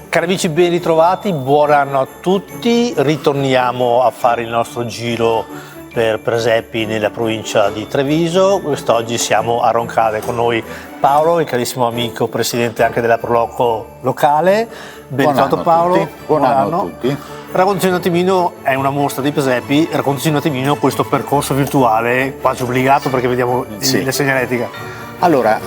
Cari amici, ben ritrovati, buon anno a tutti. Ritorniamo a fare il nostro giro per presepi nella provincia di Treviso. Quest'oggi siamo a Roncade, con noi Paolo, il carissimo amico, presidente anche della Proloco locale. Ben ritrovato Paolo. Buon anno a tutti. Raccontaci un attimino, è una mostra di presepi, raccontaci un attimino questo percorso virtuale, quasi obbligato perché vediamo la segnaletica. Allora,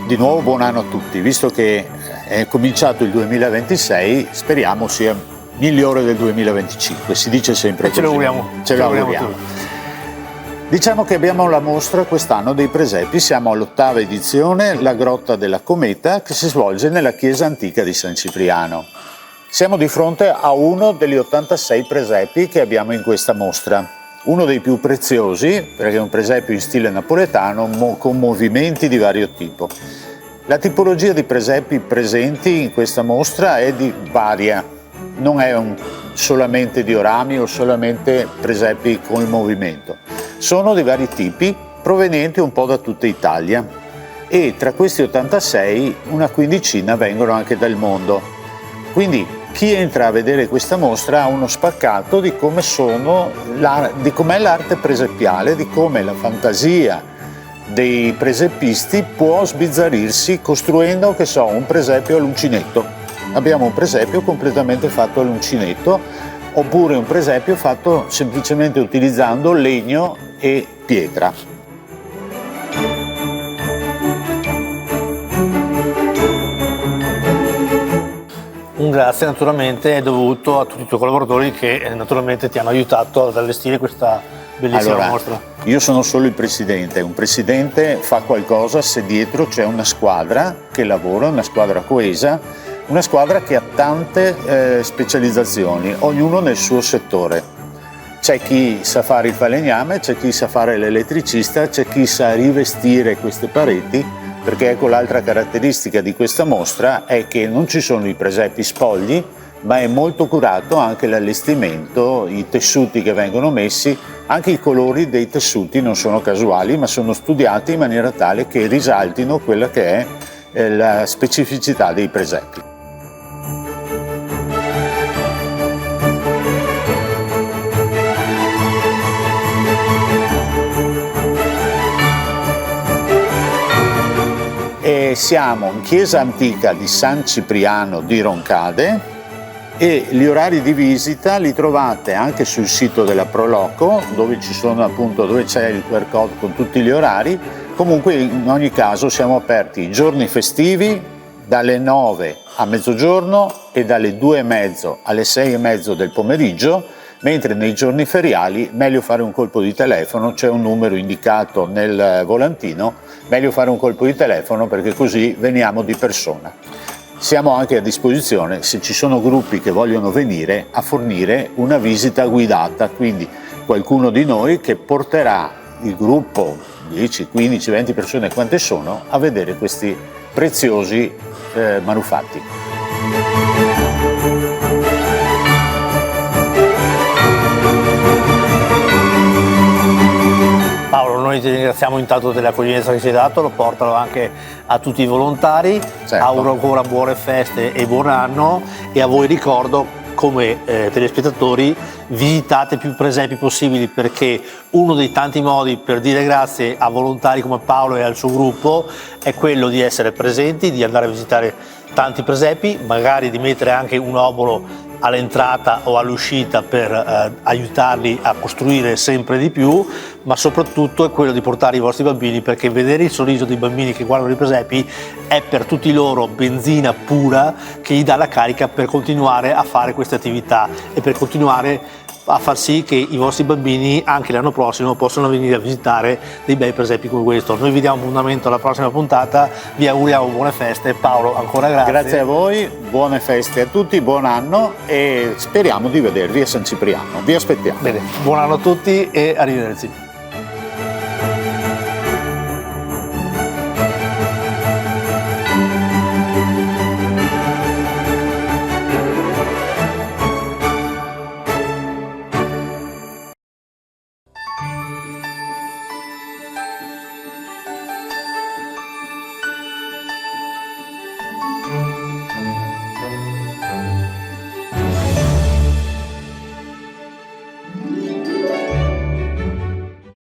di nuovo buon anno a tutti, visto che è cominciato il 2026, speriamo sia migliore del 2025, si dice sempre così. Ce lo auguriamo. Diciamo che abbiamo la mostra quest'anno dei presepi, siamo all'8ª edizione, la Grotta della Cometa, che si svolge nella chiesa antica di San Cipriano. Siamo di fronte a uno degli 86 presepi che abbiamo in questa mostra, uno dei più preziosi, perché è un presepio in stile napoletano con movimenti di vario tipo. La tipologia di presepi presenti in questa mostra è varia, non è solamente diorami o solamente presepi con il movimento. Sono di vari tipi, provenienti un po' da tutta Italia, e tra questi 86 una quindicina vengono anche dal mondo. Quindi chi entra a vedere questa mostra ha uno spaccato di come di com'è l'arte presepiale, di come la fantasia dei presepisti può sbizzarrirsi costruendo, un presepio all'uncinetto. Abbiamo un presepio completamente fatto all'uncinetto, oppure un presepio fatto semplicemente utilizzando legno e pietra. Un grazie naturalmente è dovuto a tutti i tuoi collaboratori che naturalmente ti hanno aiutato ad allestire questa bellissima mostra. Io sono solo il presidente, un presidente fa qualcosa se dietro c'è una squadra che lavora, una squadra coesa, una squadra che ha tante specializzazioni, ognuno nel suo settore. C'è chi sa fare il falegname, c'è chi sa fare l'elettricista, c'è chi sa rivestire queste pareti, perché ecco l'altra caratteristica di questa mostra è che non ci sono i presepi spogli, ma è molto curato anche l'allestimento, i tessuti che vengono messi, anche i colori dei tessuti non sono casuali, ma sono studiati in maniera tale che risaltino quella che è la specificità dei presepi. E siamo in chiesa antica di San Cipriano di Roncade, e gli orari di visita li trovate anche sul sito della Proloco, dove c'è il QR code con tutti gli orari. Comunque in ogni caso siamo aperti i giorni festivi dalle 9 a mezzogiorno e dalle 2:30 alle 6:30 del pomeriggio, mentre nei giorni feriali meglio fare un colpo di telefono, c'è un numero indicato nel volantino, meglio fare un colpo di telefono perché così veniamo di persona. Siamo anche a disposizione, se ci sono gruppi che vogliono venire, a fornire una visita guidata, quindi qualcuno di noi che porterà il gruppo, 10, 15, 20 persone, quante sono, a vedere questi preziosi manufatti. Paolo, noi ti ringraziamo intanto dell'accoglienza che ci hai dato, lo portano anche a tutti i volontari, certo. Auguro ancora buone feste e buon anno, e a voi ricordo, come telespettatori, visitate più presepi possibili, perché uno dei tanti modi per dire grazie a volontari come Paolo e al suo gruppo è quello di essere presenti, di andare a visitare tanti presepi, magari di mettere anche un obolo all'entrata o all'uscita per aiutarli a costruire sempre di più, ma soprattutto è quello di portare i vostri bambini, perché vedere il sorriso dei bambini che guardano i presepi è per tutti loro benzina pura che gli dà la carica per continuare a fare queste attività e per continuare a far sì che i vostri bambini anche l'anno prossimo possano venire a visitare dei bei presepi come questo. Noi vi diamo appuntamento alla prossima puntata, vi auguriamo buone feste. Paolo, ancora grazie. Grazie a voi, buone feste a tutti, buon anno e speriamo di vedervi a San Cipriano. Vi aspettiamo. Bene, buon anno a tutti e arrivederci.